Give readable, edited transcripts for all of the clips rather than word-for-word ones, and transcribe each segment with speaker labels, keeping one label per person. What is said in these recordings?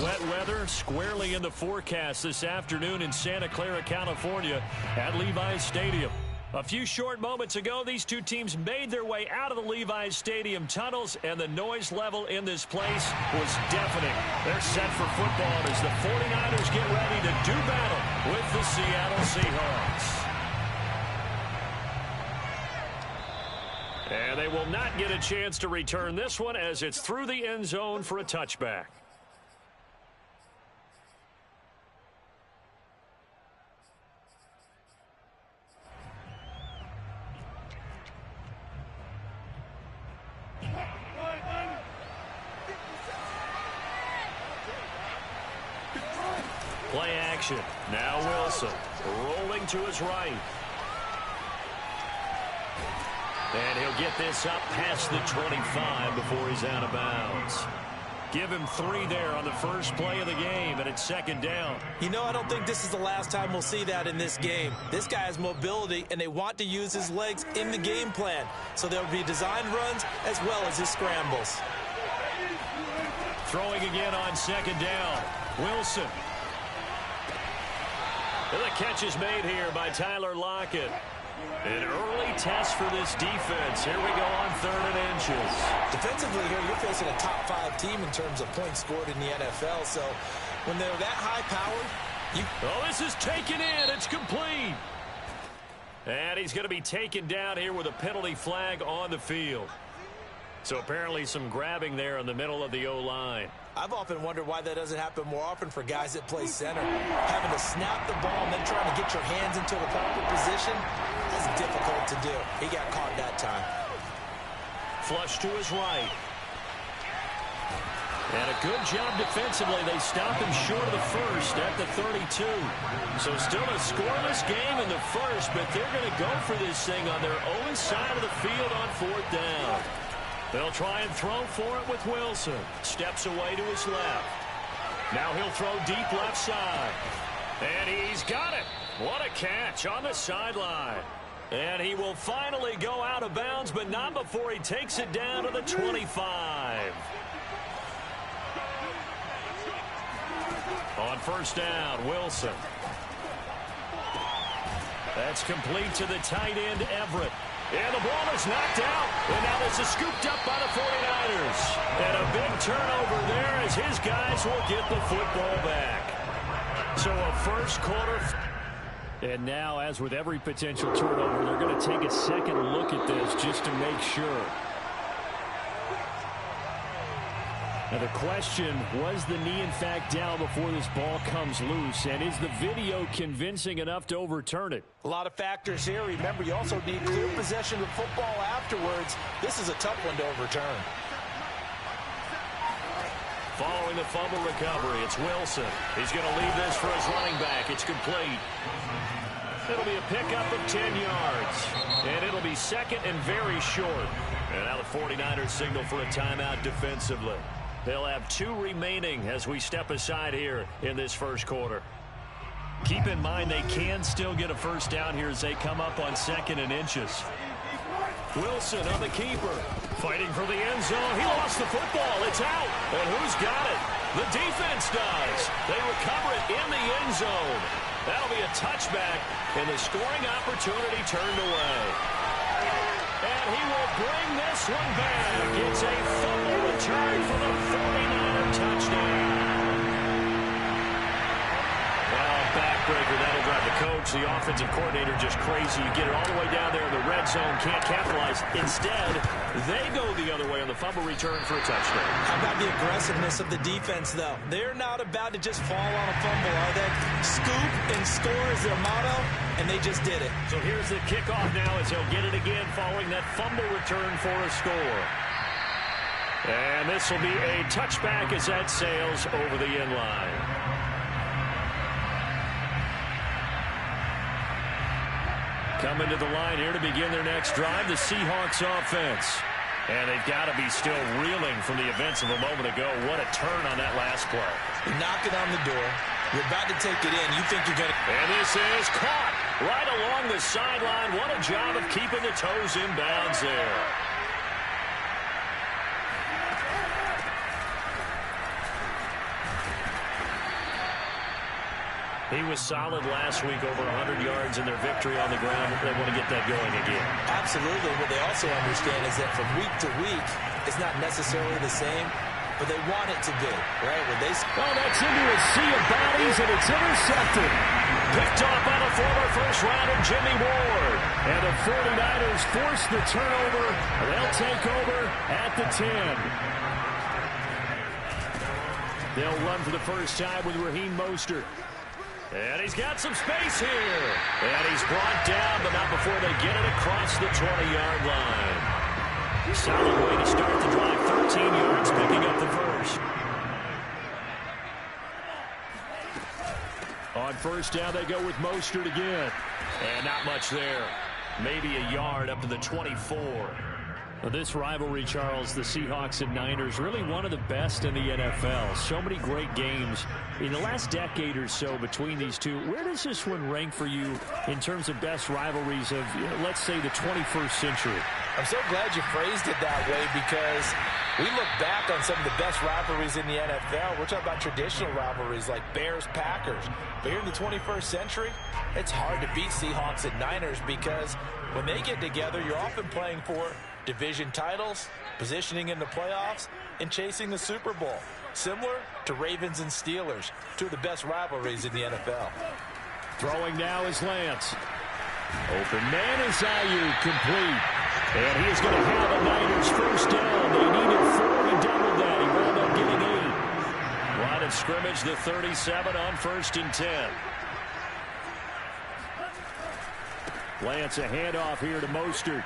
Speaker 1: Wet weather squarely in the forecast this afternoon in Santa Clara, California at Levi's Stadium. A few short moments ago, these two teams made their way out of the Levi's Stadium tunnels, and the noise level in this place was deafening. They're set for football as the 49ers get ready to do battle with the Seattle Seahawks. And they will not get a chance to return this one as it's through the end zone for a touchback. Play action. Now Wilson rolling to his right. And he'll get this up past the 25 before he's out of bounds. Give him 3 there on the first play of the game, and it's second down.
Speaker 2: You know, I don't think this is the last time we'll see that in this game. This guy has mobility, and they want to use his legs in the game plan. So there'll be designed runs as well as his scrambles.
Speaker 1: Throwing again on second down. Wilson. And the catch is made here by Tyler Lockett. An early test for this defense. Here we go on 3rd and inches.
Speaker 2: Defensively here, you're facing a top 5 team in terms of points scored in the NFL. So when they're that high-powered,
Speaker 1: Oh, this is taken in. It's complete. And he's going to be taken down here with a penalty flag on the field. So apparently some grabbing there in the middle of the O-line.
Speaker 2: I've often wondered why that doesn't happen more often for guys that play center. Having to snap the ball and then trying to get your hands into the proper position, that's difficult to do. He got caught that time.
Speaker 1: Flush to his right. And a good job defensively. They stopped him short of the first at the 32. So still a scoreless game in the first, but they're going to go for this thing on their own side of the field on 4th down. They'll try and throw for it with Wilson. Steps away to his left. Now he'll throw deep left side. And he's got it. What a catch on the sideline. And he will finally go out of bounds, but not before he takes it down to the 25. On 1st down, Wilson. That's complete to the tight end, Everett. And the ball is knocked out. And now this is scooped up by the 49ers. And a big turnover there as his guys will get the football back. So a first quarter. And now, as with every potential turnover, they're going to take a second look at this just to make sure. Now the question, was the knee in fact down before this ball comes loose? And is the video convincing enough to overturn it?
Speaker 2: A lot of factors here. Remember, you also need clear possession of football afterwards. This is a tough one to overturn.
Speaker 1: Following the fumble recovery, it's Wilson. He's going to leave this for his running back. It's complete. It'll be a pickup of 10 yards. And it'll be second and very short. And now the 49ers signal for a timeout defensively. They'll have 2 remaining as we step aside here in this first quarter. Keep in mind they can still get a first down here as they come up on 2nd and inches. Wilson on the keeper. Fighting for the end zone. He lost the football. It's out. And who's got it? The defense does. They recover it in the end zone. That'll be a touchback, and the scoring opportunity turned away. And he will bring this one back. It's a fumble return for the 49er touchdown. Well, backbreaker. That'll drive the coach, the offensive coordinator, just crazy. You get it all the way down there in the red zone, can't capitalize. Instead, they go the other way on the fumble return for a touchdown.
Speaker 2: How about the aggressiveness of the defense, though? They're not about to just fall on a fumble, are they? Scoop and score is their motto, and they just did it.
Speaker 1: So here's the kickoff now as he'll get it again following that fumble return for a score. And this will be a touchback as that sails over the end line. Coming to the line here to begin their next drive, the Seahawks offense. And they've got to be still reeling from the events of a moment ago. What a turn on that last play.
Speaker 2: You're knocking on the door. You're about to take it in. You think you're going to...
Speaker 1: And this is caught right along the sideline. What a job of keeping the toes in bounds there. He was solid last week, over 100 yards in their victory on the ground. They want to get that going again.
Speaker 2: Absolutely. What they also understand is that from week to week, it's not necessarily the same, but they want it to be, right?
Speaker 3: Well, that's into a sea of bodies, and it's intercepted.
Speaker 1: Picked off by the former first-rounder Jimmy Ward.
Speaker 3: And the 49ers force the turnover. They'll take over at the 10. They'll run for the first time with Raheem Mostert.
Speaker 1: And he's got some space here. And he's brought down, but not before they get it across the 20-yard line. Solid way to start the drive. 13 yards, picking up the first.
Speaker 3: On first down, they go with Mostert again.
Speaker 1: And not much there. Maybe a yard up to the 24.
Speaker 3: Well, this rivalry, Charles, the Seahawks and Niners, really one of the best in the NFL. So many great games in the last decade or so between these two. Where does this one rank for you in terms of best rivalries of, let's say, the 21st century?
Speaker 2: I'm so glad you phrased it that way, because we look back on some of the best rivalries in the NFL. We're talking about traditional rivalries like Bears-Packers. But here in the 21st century, it's hard to beat Seahawks and Niners, because when they get together, you're often playing for division titles, positioning in the playoffs, and chasing the Super Bowl. Similar to Ravens and Steelers, two of the best rivalries in the NFL.
Speaker 3: Throwing now is Lance. Open man is Ayuk, complete. And he is going to have a Niners first down. They needed 4. He doubled that. He wound up getting 8.
Speaker 1: Line of scrimmage, the 37 on 1st and 10.
Speaker 3: Lance, a handoff here to Mostert.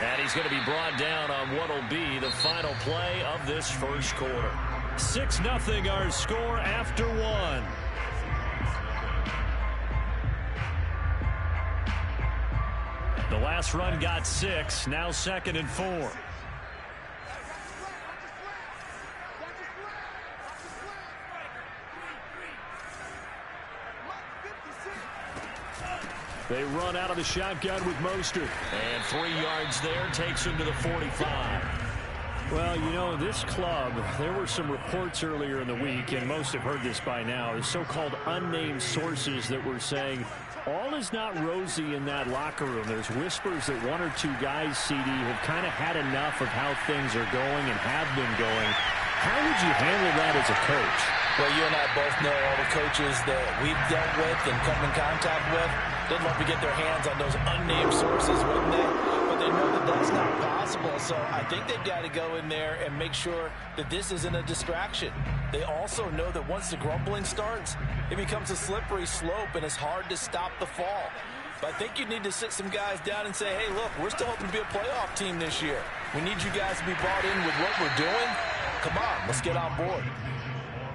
Speaker 1: And he's going to be brought down on what will be the final play of this first quarter.
Speaker 3: 6-0 our score after 1.
Speaker 1: The last run got 6, now 2nd and 4.
Speaker 3: They run out of the shotgun with Mostert.
Speaker 1: And 3 yards there takes him to the 45.
Speaker 3: Well, you know, this club, there were some reports earlier in the week, and most have heard this by now, the so-called unnamed sources that were saying all is not rosy in that locker room. There's whispers that 1 or 2 guys, CD, have kind of had enough of how things are going and have been going. How would you handle that as a coach?
Speaker 2: Well, you and I both know all the coaches that we've dealt with and come in contact with. They'd love to get their hands on those unnamed sources, wouldn't they? But they know that that's not possible. So I think they've got to go in there and make sure that this isn't a distraction. They also know that once the grumbling starts, it becomes a slippery slope, and it's hard to stop the fall. But I think you need to sit some guys down and say, hey, look, we're still hoping to be a playoff team this year. We need you guys to be bought in with what we're doing. Come on, let's get on board.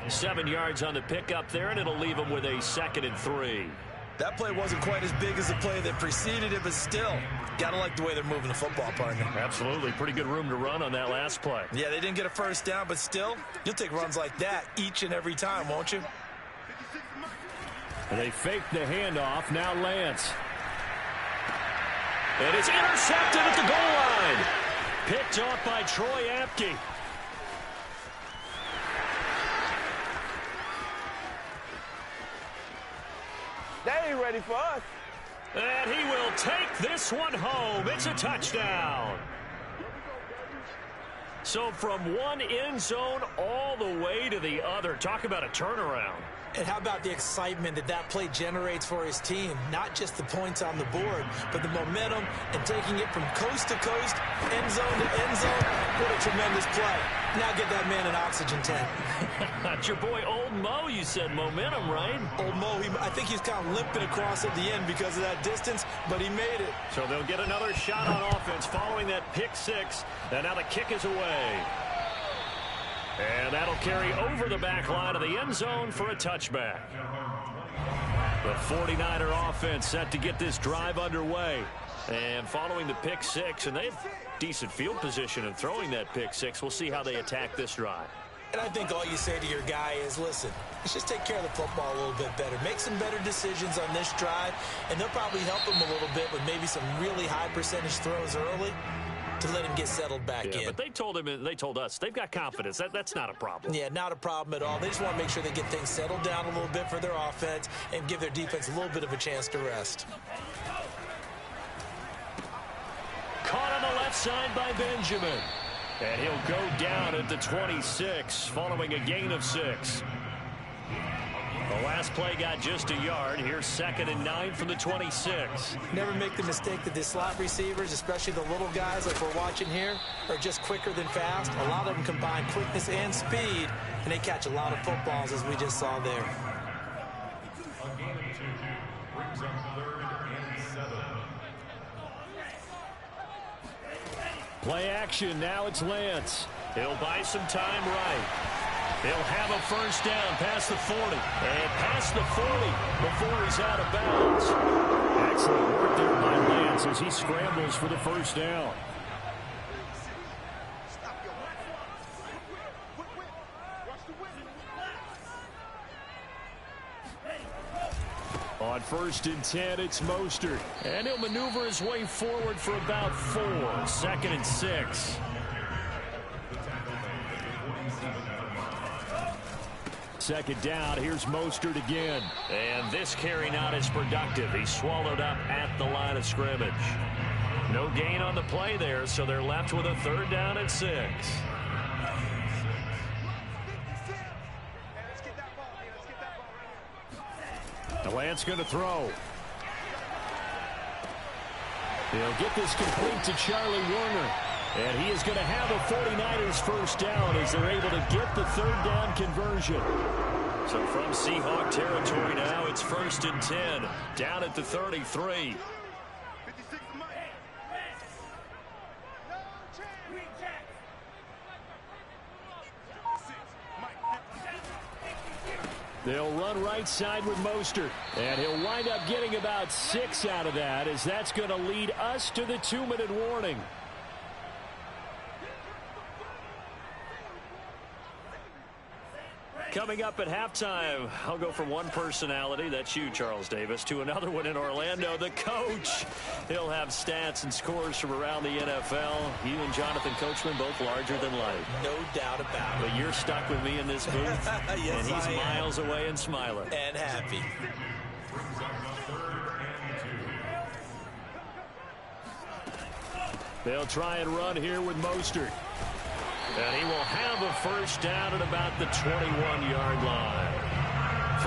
Speaker 1: 7 yards on the pickup there, and it'll leave them with a 2nd and 3.
Speaker 2: That play wasn't quite as big as the play that preceded it, but still, gotta like the way they're moving the football, partner.
Speaker 1: Absolutely. Pretty good room to run on that last play.
Speaker 2: Yeah, they didn't get a first down, but still, you'll take runs like that each and every time, won't you?
Speaker 3: They fake the handoff. Now Lance.
Speaker 1: And it's intercepted at the goal line. Picked off by Troy Apke.
Speaker 4: They ain't ready for us.
Speaker 1: And he will take this one home. It's a touchdown. So from one end zone all the way to the other. Talk about a turnaround.
Speaker 2: And how about the excitement that that play generates for his team? Not just the points on the board, but the momentum and taking it from coast to coast, end zone to end zone. What a tremendous play. Now get that man an oxygen tank.
Speaker 1: That's your boy Old Mo. You said momentum, right?
Speaker 2: Old Mo, I think he's kind of limping across at the end because of that distance, but he made it.
Speaker 1: So they'll get another shot on offense following that pick 6. And now the kick is away. And that'll carry over the back line of the end zone for a touchback. The 49er offense set to get this drive underway. And following the pick 6, and they have decent field position in throwing that pick 6. We'll see how they attack this drive.
Speaker 2: And I think all you say to your guy is, listen, let's just take care of the football a little bit better. Make some better decisions on this drive, and they'll probably help him a little bit with maybe some really high percentage throws early. to let him get settled back in.
Speaker 3: But they told us they've got confidence. That's not a problem.
Speaker 2: Yeah, not a problem at all. They just want to make sure they get things settled down a little bit for their offense and give their defense a little bit of a chance to rest.
Speaker 3: Caught on the left side by Benjamin. And he'll go down at the 26 following a gain of 6. The last play got just a yard. Here's 2nd and 9 from the 26.
Speaker 2: Never make the mistake that the slot receivers, especially the little guys like we're watching here, are just quicker than fast. A lot of them combine quickness and speed, and they catch a lot of footballs, as we just saw there.
Speaker 3: Play action. Now it's Lance. He'll buy some time right. He'll have a first down past the 40. And past the 40 before he's out of bounds. Excellent work there by Lance as he scrambles for the first down. On 1st and 10, it's Mostert. And he'll maneuver his way forward for about 4. 2nd and 6. Second down, here's Mostert again. And this carry not as productive. He's swallowed up at the line of scrimmage. No gain on the play there, so they're left with a 3rd down and 6. Lance going to throw. He'll get this complete to Charlie Warner. And he is going to have a 49ers first down as they're able to get the 3rd down conversion. So from Seahawk territory now, it's 1st and 10. Down at the 33. They'll run right side with Mostert. And he'll wind up getting about 6 out of that, as that's going to lead us to the 2-minute warning. Coming up at halftime, I'll go from one personality, that's you, Charles Davis, to another one in Orlando, the coach. He'll have stats and scores from around the NFL. You and Jonathan Coachman, both larger than life.
Speaker 2: No doubt about it.
Speaker 3: But you're stuck with me in this booth,
Speaker 2: yes,
Speaker 3: and he's miles away and smiling.
Speaker 2: And happy.
Speaker 3: They'll try and run here with Mostert. And he will have a first down at about the 21-yard line.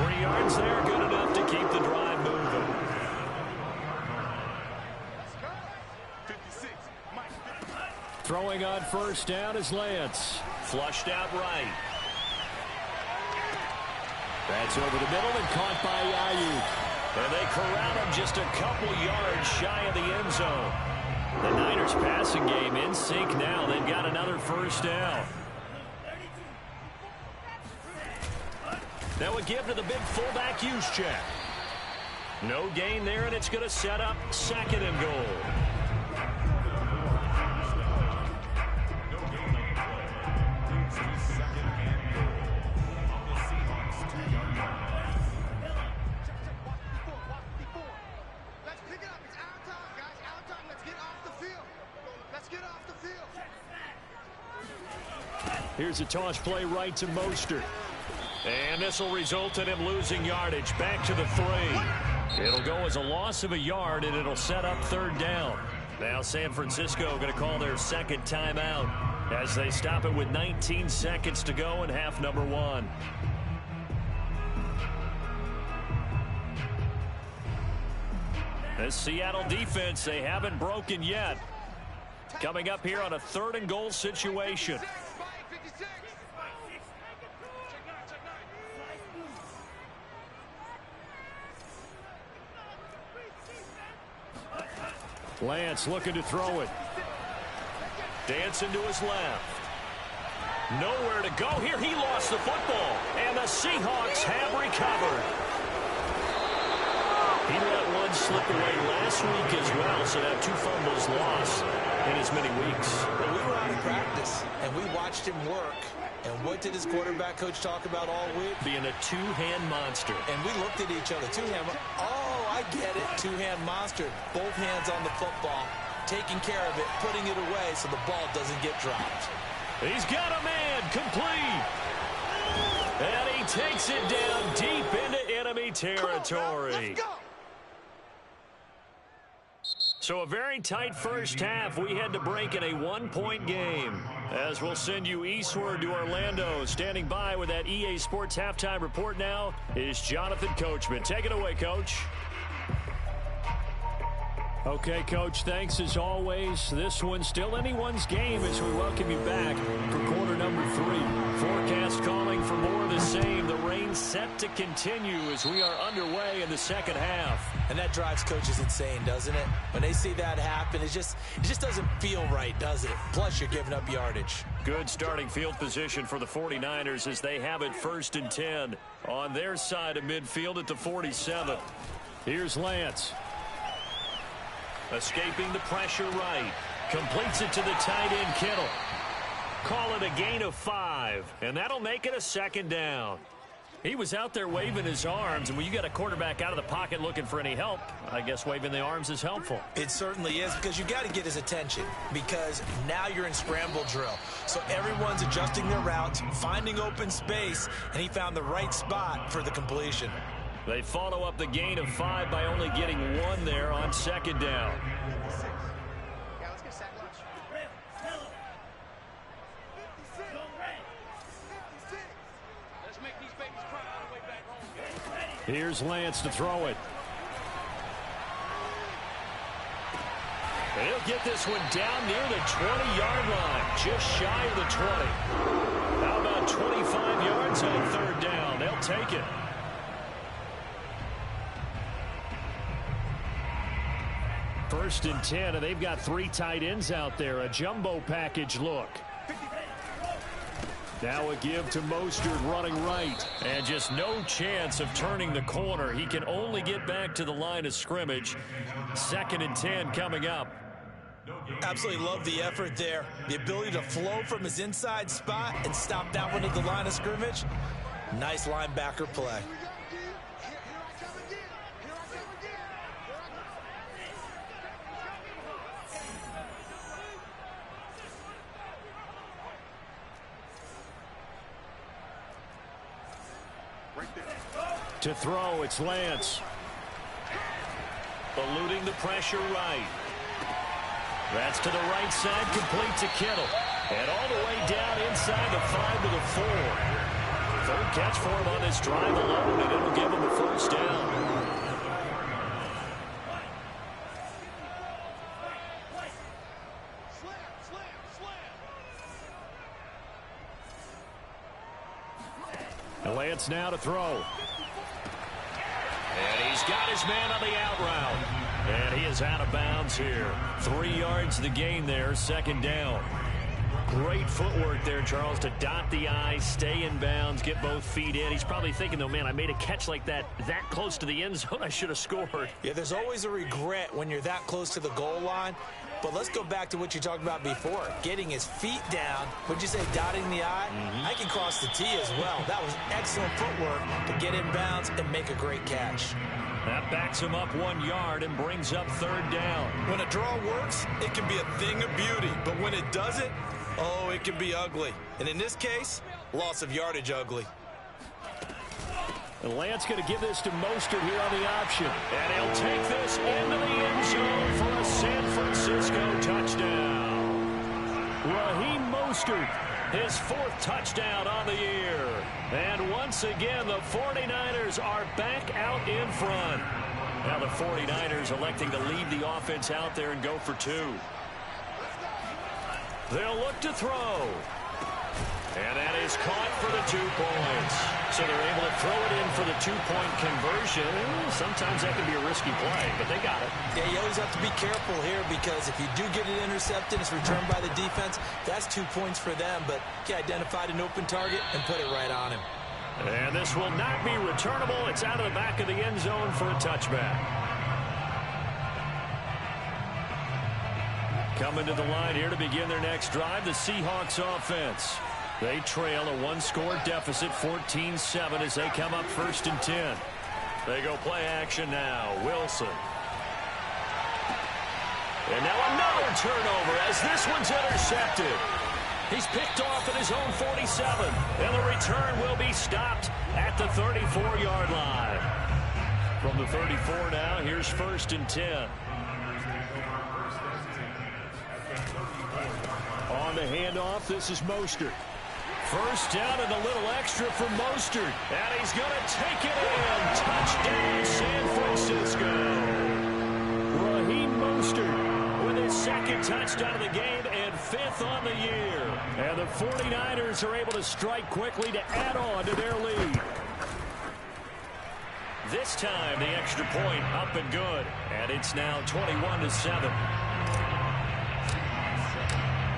Speaker 3: 3 yards there, good enough to keep the drive moving. Throwing on first down is Lance. Flushed out right. That's over the middle and caught by Ayuk. And they corral him just a couple yards shy of the end zone. The Niners passing game in sync now. They've got another first down. That would give to the big fullback use check. No gain there, and it's going to set up 2nd and goal. Here's a toss play right to Mostert. And this will result in him losing yardage back to the 3. It'll go as a loss of a yard, and it'll set up 3rd down. Now San Francisco going to call their 2nd timeout as they stop it with 19 seconds to go in half number 1. This Seattle defense, they haven't broken yet. Coming up here on a 3rd and goal situation. Lance looking to throw it. Dancing to his left. Nowhere to go here. He lost the football. And the Seahawks have recovered. He let one slip away last week as well, so now 2 fumbles lost in as many weeks.
Speaker 2: Well, we were out of practice, and we watched him work. And what did his quarterback coach talk about all week?
Speaker 3: Being a 2-hand monster.
Speaker 2: And we looked at each other. 2-hand. Oh, I get it. 2-hand monster. Both hands on the football. taking care of it, putting it away so the ball doesn't get dropped.
Speaker 1: He's got a man, complete. And he takes it down deep into enemy territory.
Speaker 4: Let's go.
Speaker 1: So a very tight first half. We had to break in a one-point game. As we'll send you eastward to Orlando. Standing by with that EA Sports halftime report now is Jonathan Coachman. Take it away, Coach.
Speaker 3: Okay, Coach, thanks as always. This one's still anyone's game as we welcome you back for quarter number 3. Forecast calling for more of the same. The rain set to continue as we are underway in the second half.
Speaker 2: And that drives coaches insane, doesn't it? When they see that happen, it just doesn't feel right, does it? Plus, you're giving up yardage.
Speaker 1: Good starting field position for the 49ers as they have it 1st and 10 on their side of midfield at the 47.
Speaker 3: Here's Lance.
Speaker 1: Escaping the pressure right. Completes it to the tight end, Kittle. Call it a gain of 5, and that'll make it a 2nd down. He was out there waving his arms, and when you got a quarterback out of the pocket looking for any help, I guess waving the arms is helpful.
Speaker 2: It certainly is, because you got to get his attention, because now you're in scramble drill. So everyone's adjusting their routes, finding open space, and he found the right spot for the completion.
Speaker 1: They follow up the gain of 5 by only getting 1 there on 2nd down.
Speaker 3: Here's Lance to throw it.
Speaker 1: He'll get this one down near the 20-yard line, just shy of the 20. How about 25 yards on 3rd down? They'll take it.
Speaker 3: First and 10, and they've got 3 tight ends out there. A jumbo package look. Now a give to Mostert running right.
Speaker 1: And just no chance of turning the corner. He can only get back to the line of scrimmage. 2nd and 10 coming up.
Speaker 2: Absolutely love the effort there. The ability to flow from his inside spot and stop that one at the line of scrimmage. Nice linebacker play.
Speaker 3: To throw, it's Lance.
Speaker 1: Eluding the pressure right. That's to the right side, complete to Kittle. And all the way down inside the 5 to the 4. 3rd catch for him on this drive alone, and it'll give him a 1st down.
Speaker 3: And Lance now to throw.
Speaker 1: And he's got his man on the out route. And he is out of bounds here. 3 yards the gain there, 2nd down. Great footwork there, Charles, to dot the I, stay in bounds, get both feet in. He's probably thinking, though, man, I made a catch like that close to the end zone. I should have scored.
Speaker 2: Yeah, there's always a regret when you're that close to the goal line. But let's go back to what you talked about before. Getting his feet down. Would you say dotting the I? I can cross the T as well. That was excellent footwork to get in bounds and make a great catch.
Speaker 1: That backs him up 1 yard and brings up 3rd down.
Speaker 2: When a draw works, it can be a thing of beauty. But when it doesn't, oh, it can be ugly. And in this case, loss of yardage ugly.
Speaker 3: And Lance going to give this to Mostert here on the option.
Speaker 1: And he'll take this into the end zone for a San Francisco touchdown.
Speaker 3: Raheem Mostert,
Speaker 1: his 4th touchdown on the year. And once again, the 49ers are back out in front. Now the 49ers electing to leave the offense out there and go for 2. They'll look to throw. And that is caught for the 2 points. So they're able to throw it in for the 2-point conversion. Sometimes that can be a risky play, but they got it.
Speaker 2: Yeah, you always have to be careful here because if you do get it intercepted, it's returned by the defense. That's 2 points for them, but he identified an open target and put it right on him.
Speaker 1: And this will not be returnable. It's out of the back of the end zone for a touchback. Coming to the line here to begin their next drive, the Seahawks offense. They trail a 1-score deficit, 14-7, as they come up 1st and 10. They go play action now. Wilson. And now another turnover as this one's intercepted. He's picked off at his own 47. And the return will be stopped at the 34-yard line. From the 34 now, here's 1st and 10. On the handoff, this is Mostert. First down and a little extra for Mostert. And he's going to take it in. Touchdown, San Francisco. Raheem Mostert with his 2nd touchdown of the game and 5th on the year. And the 49ers are able to strike quickly to add on to their lead. This time, the extra point up and good. And it's now 21-7.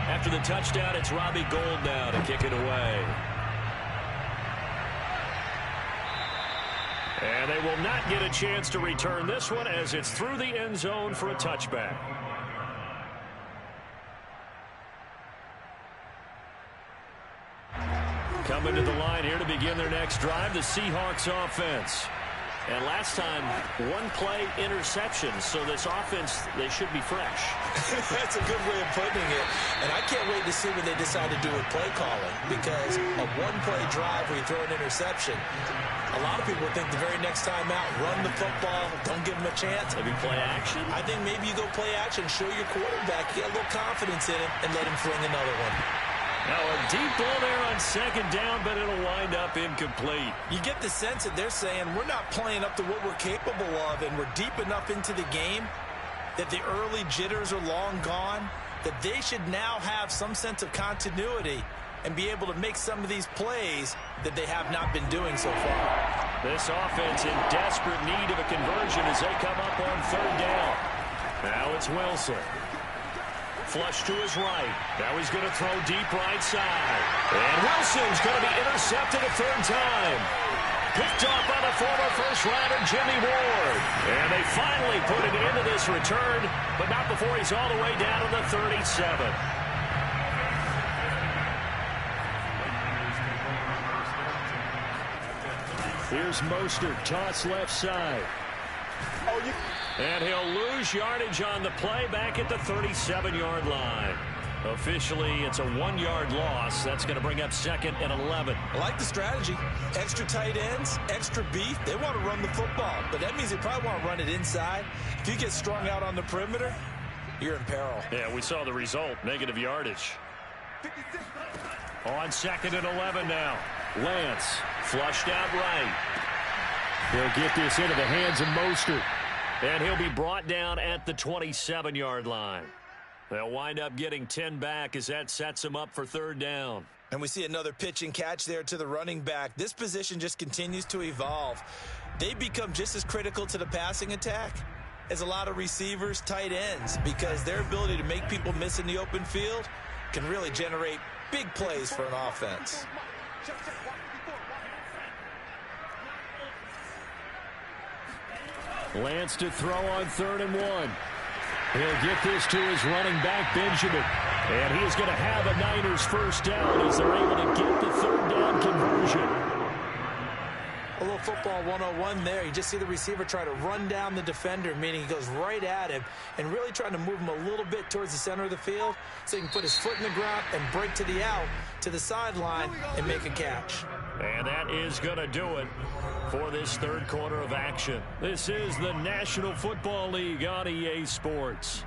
Speaker 1: After the touchdown, it's Robbie Gould now to kick it away. And they will not get a chance to return this one as it's through the end zone for a touchback. Coming to the line here to begin their next drive, the Seahawks offense. And last time, 1-play interception. So this offense, they should be fresh.
Speaker 2: That's a good way of putting it. And I can't wait to see what they decide to do with play calling. Because a 1-play drive where you throw an interception, a lot of people think the very next time out, run the football, don't give them a chance.
Speaker 1: Maybe play action?
Speaker 2: I think maybe you go play action, show your quarterback, get a little confidence in it, and let him fling another one.
Speaker 1: Now a deep ball there on 2nd down, but it'll wind up incomplete.
Speaker 2: You get the sense that they're saying we're not playing up to what we're capable of, and we're deep enough into the game that the early jitters are long gone, that they should now have some sense of continuity and be able to make some of these plays that they have not been doing so far.
Speaker 1: This offense in desperate need of a conversion as they come up on 3rd down. Now it's Wilson. Flush to his right. Now he's going to throw deep right side. And Wilson's going to be intercepted a 3rd time. Picked off by the former first-rounder Jimmy Ward. And they finally put it into this return, but not before he's all the way down to the 37. Here's Mostert, toss left side. And he'll lose yardage on the play back at the 37-yard line. Officially, it's a 1-yard loss. That's going to bring up 2nd and 11.
Speaker 2: I like the strategy. Extra tight ends, extra beef. They want to run the football, but that means they probably want to run it inside. If you get strung out on the perimeter, you're in peril.
Speaker 1: Yeah, we saw the result, negative yardage. On 2nd and 11 now. Lance flushed out right. He'll get this into the hands of Mostert. And he'll be brought down at the 27-yard line. They'll wind up getting 10 back as that sets him up for 3rd down.
Speaker 2: And we see another pitch and catch there to the running back. This position just continues to evolve. They become just as critical to the passing attack as a lot of receivers, tight ends, because their ability to make people miss in the open field can really generate big plays for an offense.
Speaker 1: Lance to throw on 3rd and 1. He'll get this to his running back, Benjamin. And he is going to have a Niners 1st down as they're able to get the 3rd down conversion.
Speaker 2: A little football 101 there. You just see the receiver try to run down the defender, meaning he goes right at him and really trying to move him a little bit towards the center of the field so he can put his foot in the ground and break to the out, to the sideline, and make a catch.
Speaker 1: And that is going to do it for this 3rd quarter of action. This is the National Football League on EA Sports.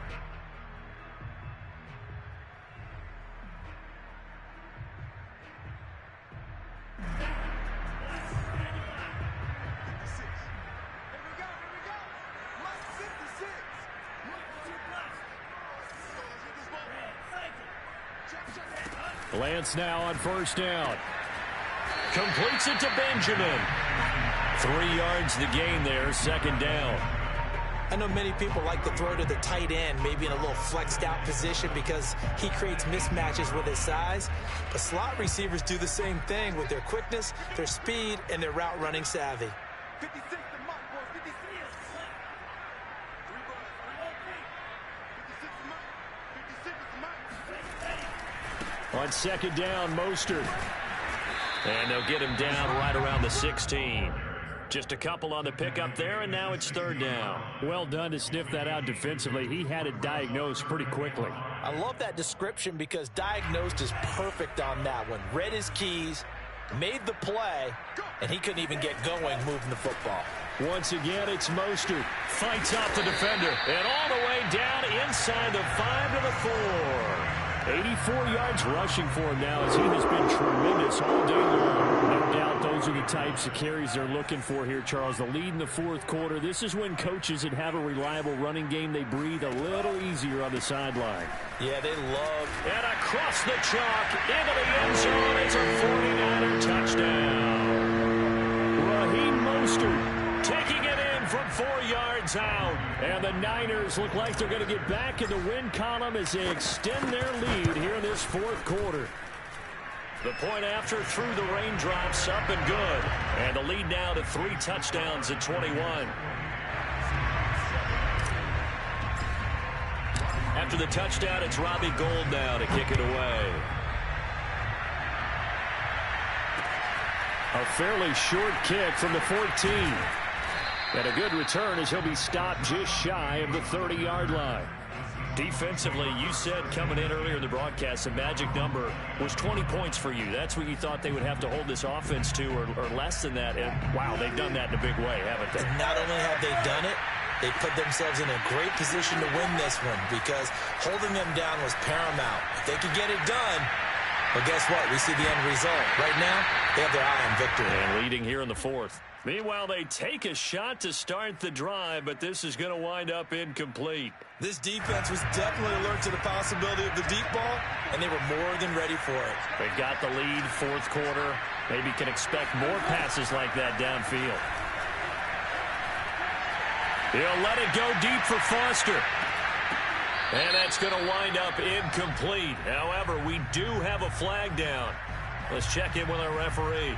Speaker 1: Lance now on 1st down. Completes it to Benjamin. 3 yards the gain there, 2nd down.
Speaker 2: I know many people like to throw to the tight end, maybe in a little flexed out position because he creates mismatches with his size. But slot receivers do the same thing with their quickness, their speed, and their route running savvy.
Speaker 1: On 2nd down, Mostert. And they'll get him down right around the 16. Just a couple on the pickup there, and now it's third down.
Speaker 3: Well done to sniff that out defensively. He had it diagnosed pretty quickly.
Speaker 2: I love that description because diagnosed is perfect on that one. Read his keys, made the play, and he couldn't even get going moving the football.
Speaker 3: Once again, it's Mostert.
Speaker 1: Fights off the defender, and all the way down inside the 5 to the 4.
Speaker 3: 84 yards rushing for him now as he has been tremendous all day long. No doubt those are the types of carries they're looking for here, Charles. The lead in the fourth quarter. This is when coaches that have a reliable running game, they breathe a little easier on the sideline.
Speaker 2: Yeah, they love.
Speaker 1: And across the chalk into the end zone is a 49er touchdown.
Speaker 3: Raheem Mostert
Speaker 1: taking it in from 4 yards out.
Speaker 3: And the Niners look like they're going to get back in the win column as they extend their lead here in this fourth quarter.
Speaker 1: The point after through the raindrops, up and good. And the lead now to 3 touchdowns at 21. After the touchdown, it's Robbie Gould now to kick it away.
Speaker 3: A fairly short kick from the 14. And a good return as he'll be stopped just shy of the 30-yard line.
Speaker 1: Defensively, you said coming in earlier in the broadcast, the magic number was 20 points for you. That's what you thought they would have to hold this offense to, or less than that. And, wow, they've done that in a big way, haven't they?
Speaker 2: Not only have they done it, they put themselves in a great position to win this one because holding them down was paramount. If they could get it done, well, guess what? We see the end result. Right now, they have their eye on victory.
Speaker 1: And leading here in the fourth. Meanwhile, they take a shot to start the drive, but this is going to wind up incomplete.
Speaker 2: This defense was definitely alert to the possibility of the deep ball, and they were more than ready for it.
Speaker 1: They've got the lead, fourth quarter. Maybe can expect more passes like that downfield. He'll let it go deep for Foster. And that's going to wind up incomplete. However, we do have a flag down. Let's check in with our referee.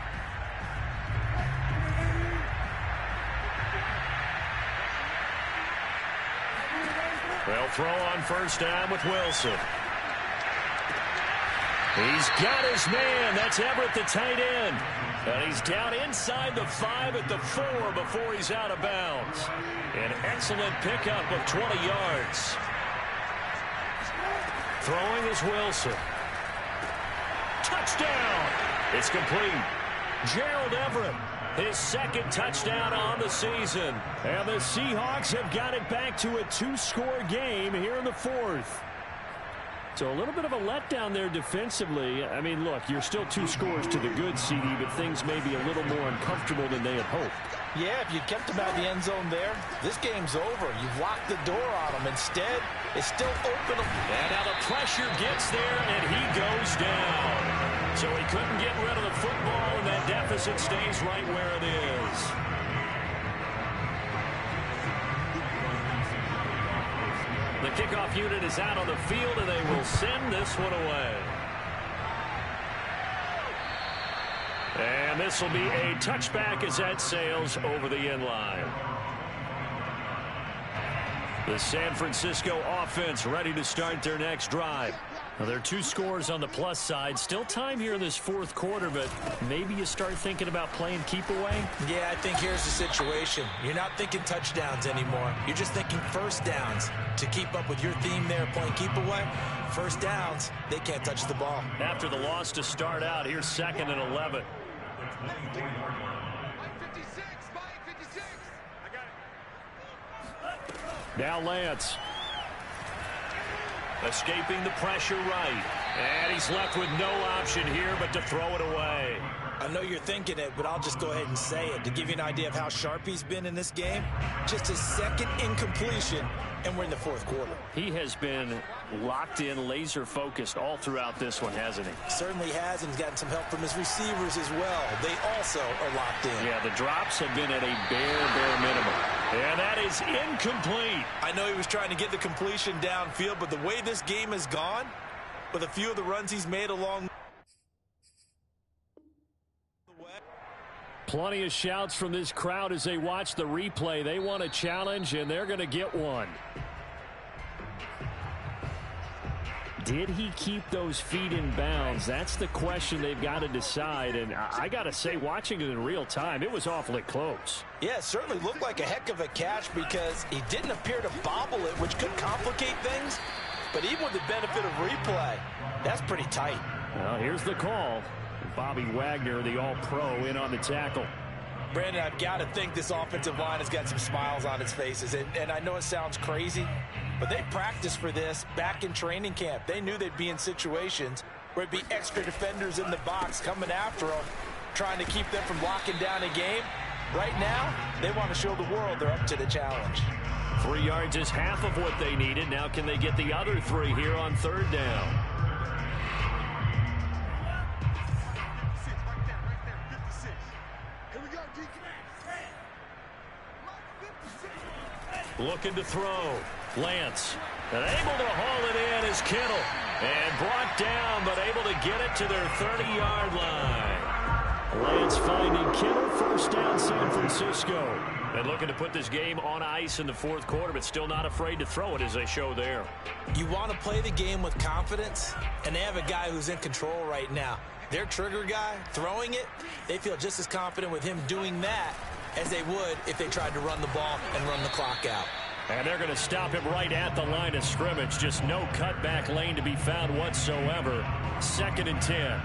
Speaker 1: They'll throw on first down with Wilson. He's got his man. That's Everett, the tight end. And he's down inside the 5 at the 4 before he's out of bounds. An excellent pickup of 20 yards. Throwing is Wilson. Touchdown! It's complete. Gerald Everett, his second touchdown on the season.
Speaker 3: And the Seahawks have got it back to a 2-score game here in the fourth. So a little bit of a letdown there defensively. I mean, look, you're still 2 scores to the good, CD, but things may be a little more uncomfortable than they had hoped.
Speaker 2: Yeah, if you kept them out of the end zone there, this game's over. You've locked the door on them. Instead, it's still open.
Speaker 1: And now the pressure gets there, and he goes down. So he couldn't get rid of the football, and that deficit stays right where it is. The kickoff unit is out on the field, and they will send this one away. And this will be a touchback as that sails over the end line. The San Francisco offense ready to start their next drive. Now, there are 2 scores on the plus side. Still time here in this fourth quarter, but maybe you start thinking about playing keep away?
Speaker 2: Yeah, I think here's the situation. You're not thinking touchdowns anymore. You're just thinking first downs. To keep up with your theme there, playing keep away, first downs, they can't touch the ball.
Speaker 1: After the loss to start out, here's 2nd and 11.
Speaker 3: Now Lance.
Speaker 1: Escaping the pressure right. And he's left with no option here but to throw it away.
Speaker 2: I know you're thinking it, but I'll just go ahead and say it. To give you an idea of how sharp he's been in this game, just his second incompletion, and we're in the fourth quarter.
Speaker 3: He has been locked in, laser-focused all throughout this one, hasn't he?
Speaker 2: Certainly has, and he's gotten some help from his receivers as well. They also are locked in.
Speaker 3: Yeah, the drops have been at a bare minimum.
Speaker 1: And that is incomplete.
Speaker 2: I know he was trying to get the completion downfield, but the way this game has gone, with a few of the runs he's made along the way.
Speaker 3: Plenty of shouts from this crowd as they watch the replay. They want a challenge, and they're going to get one. Did he keep those feet in bounds? That's the question they've got to decide. And I got to say, watching it in real time, it was awfully close.
Speaker 2: Yeah, it certainly looked like a heck of a catch because he didn't appear to bobble it, which could complicate things. But even with the benefit of replay, that's pretty tight.
Speaker 3: Well, here's the call. Bobby Wagner, the all-pro, in on the tackle.
Speaker 2: Brandon, I've got to think this offensive line has got some smiles on its faces. And I know it sounds crazy, but they practiced for this back in training camp. They knew they'd be in situations where it'd be extra defenders in the box coming after them, trying to keep them from locking down a game. Right now, they want to show the world they're up to the challenge.
Speaker 1: 3 yards is half of what they needed. Now can they get the other 3 here on 3rd down? Looking to throw. Lance. And able to haul it in is Kittle. And brought down, but able to get it to their 30-yard line.
Speaker 3: Lance finding Kittle. First down, San Francisco.
Speaker 1: And looking to put this game on ice in the 4th quarter, but still not afraid to throw it as they show there.
Speaker 2: You want to play the game with confidence, and they have a guy who's in control right now. Their trigger guy, throwing it, they feel just as confident with him doing that as they would if they tried to run the ball and run the clock out.
Speaker 3: And they're going to stop him right at the line of scrimmage. Just no cutback lane to be found whatsoever. 2nd and 10.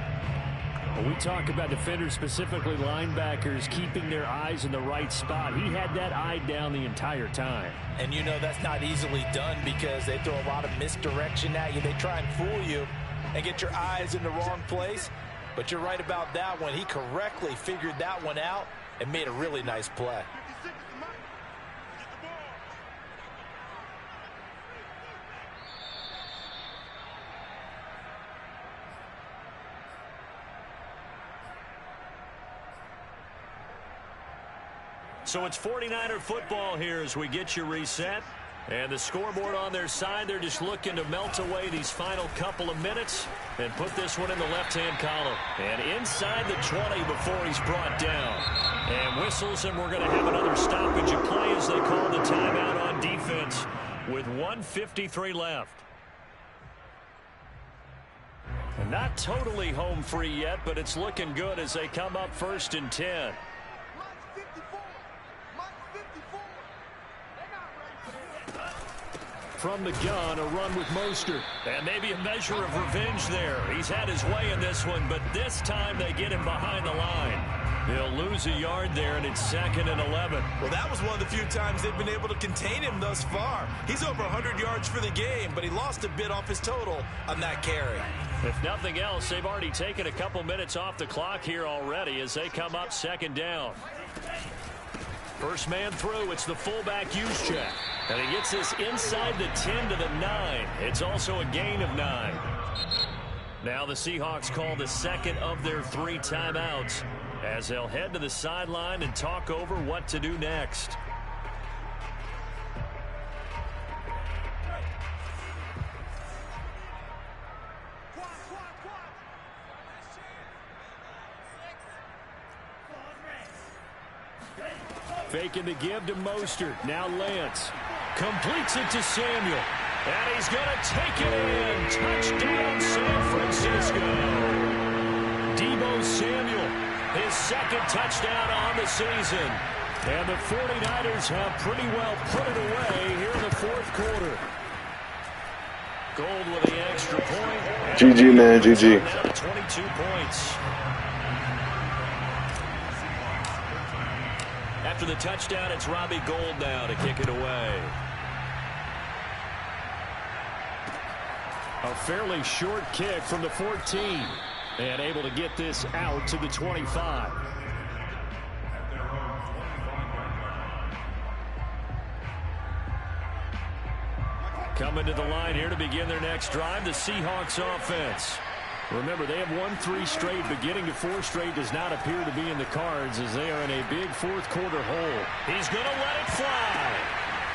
Speaker 3: When we talk about defenders, specifically linebackers, keeping their eyes in the right spot, he had that eye down the entire time.
Speaker 2: And you know that's not easily done because they throw a lot of misdirection at you. They try and fool you and get your eyes in the wrong place. But you're right about that one. He correctly figured that one out and made a really nice play.
Speaker 1: So it's 49er football here as we get you reset. And the scoreboard on their side, they're just looking to melt away these final couple of minutes and put this one in the left-hand column. And inside the 20 before he's brought down. And whistles, and we're going to have another stoppage of play as they call the timeout on defense with 1:53 left. And not totally home free yet, but it's looking good as they come up 1st and 10.
Speaker 3: From the gun, a run with Mostert.
Speaker 1: And maybe a measure of revenge there. He's had his way in this one, but this time they get him behind the line. They'll lose a yard there, and it's 2nd and 11.
Speaker 2: Well, that was one of the few times they've been able to contain him thus far. He's over 100 yards for the game, but he lost a bit off his total on that carry.
Speaker 1: If nothing else, they've already taken a couple minutes off the clock here already as they come up 2nd down. First man through, it's the fullback use check. And he gets this inside the 10 to the 9. It's also a gain of 9. Now the Seahawks call the 2nd of their 3 timeouts as they'll head to the sideline and talk over what to do next.
Speaker 3: Faking the give to Mostert. Now Lance.
Speaker 1: Completes it to Samuel. And he's going to take it in. Touchdown, San Francisco. Deebo Samuel, his 2nd touchdown on the season.
Speaker 3: And the 49ers have pretty well put it away here in the 4th quarter.
Speaker 1: Gold with the extra point.
Speaker 5: GG, man, GG.
Speaker 1: 22 points. After the touchdown, it's Robbie Gould now to kick it away.
Speaker 3: A fairly short kick from the 14. And able to get this out to the 25. Coming to the line here to begin their next drive, the Seahawks offense. Remember, they have won 3 straight, but getting to 4 straight does not appear to be in the cards as they are in a big 4th quarter hole.
Speaker 1: He's going to let it fly.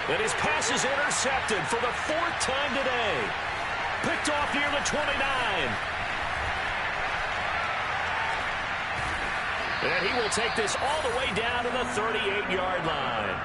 Speaker 1: And his pass is intercepted for the 4th time today. Picked off near the 29. And he will take this all the way down to the 38-yard line.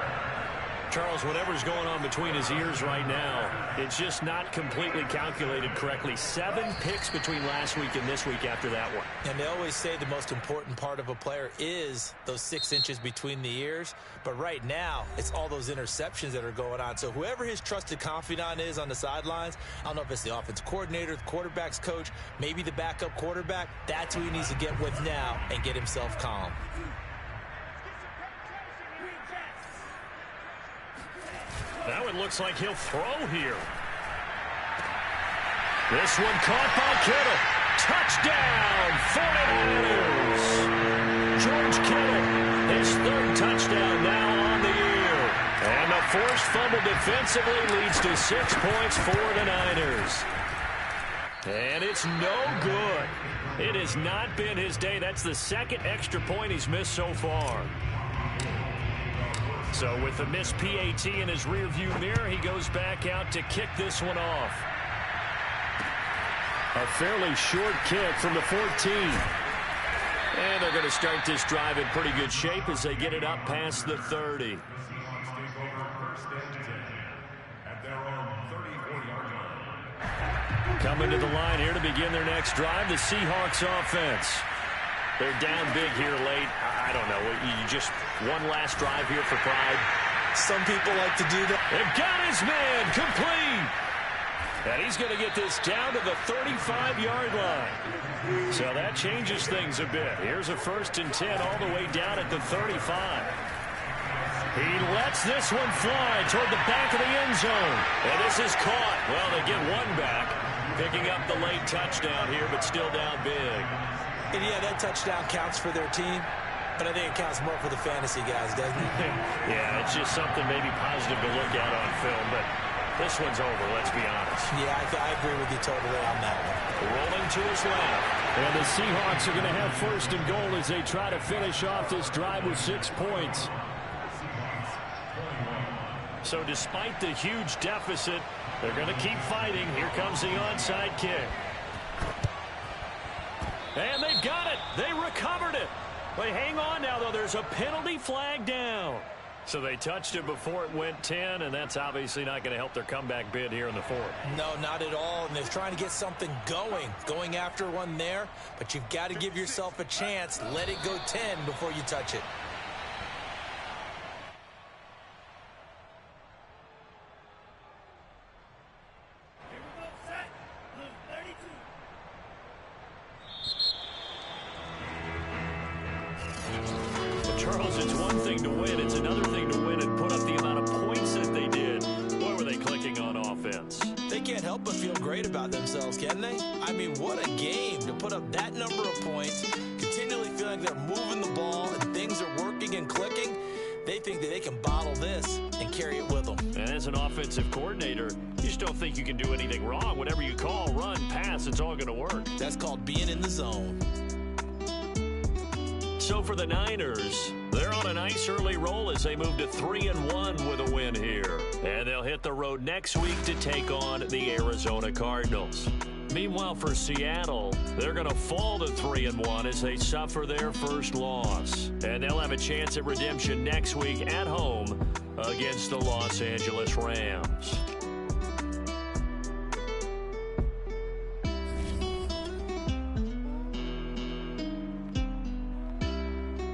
Speaker 3: Charles, whatever's going on between his ears right now, it's just not completely calculated correctly. 7 picks between last week and this week after that one.
Speaker 2: And they always say the most important part of a player is those 6 inches between the ears. But right now, it's all those interceptions that are going on. So whoever his trusted confidant is on the sidelines, I don't know if it's the offense coordinator, the quarterback's coach, maybe the backup quarterback, that's who he needs to get with now and get himself calm.
Speaker 3: Now it looks like he'll throw here. This one caught by Kittle. Touchdown, 49ers. George Kittle, his 3rd touchdown now on the year. And the forced fumble defensively leads to 6 points for the Niners. And it's no good. It has not been his day. That's the 2nd extra point he's missed so far. So with the missed PAT in his rearview mirror, he goes back out to kick this one off. A fairly short kick from the 14. And they're going to start this drive in pretty good shape as they get it up past the 30. Coming to the line here to begin their next drive, the Seahawks offense. They're down big here late. I don't know. You just one last drive here for pride.
Speaker 2: Some people like to do that.
Speaker 3: They've got his man complete. And he's going to get this down to the 35-yard line. So that changes things a bit. Here's a 1st and 10 all the way down at the 35. He lets this one fly toward the back of the end zone. And this is caught. Well, they get one back, picking up the late touchdown here, but still down big.
Speaker 2: And yeah, that touchdown counts for their team, but I think it counts more for the fantasy guys, doesn't it?
Speaker 3: Yeah, it's just something maybe positive to look at on film, but this one's over, let's be honest.
Speaker 2: Yeah, I agree with you totally on that one.
Speaker 3: Rolling to his left. And the Seahawks are going to have 1st and goal as they try to finish off this drive with 6 points. So despite the huge deficit, they're going to keep fighting. Here comes the onside kick. And they've got it. They recovered it. They hang on now, though. There's a penalty flag down. So they touched it before it went 10, and that's obviously not going to help their comeback bid here in the 4th.
Speaker 2: No, not at all. And they're trying to get something going after one there. But you've got to give yourself a chance. Let it go 10 before you touch it.
Speaker 3: Charles, it's one thing to win. It's another thing to win and put up the amount of points that they did. Boy, were they clicking on offense.
Speaker 2: They can't help but feel great about themselves, can they? I mean, what a game to put up that number of points, continually feeling they're moving the ball and things are working and clicking. They think that they can bottle this and carry it with them.
Speaker 3: And as an offensive coordinator, you just don't think you can do anything wrong. Whatever you call, run, pass, it's all going to work.
Speaker 2: That's called being in the zone.
Speaker 3: So for the Niners, they're on a nice early roll as they move to 3-1 with a win here. And they'll hit the road next week to take on the Arizona Cardinals. Meanwhile, for Seattle, they're going to fall to 3-1 as they suffer their first loss. And they'll have a chance at redemption next week at home against the Los Angeles Rams.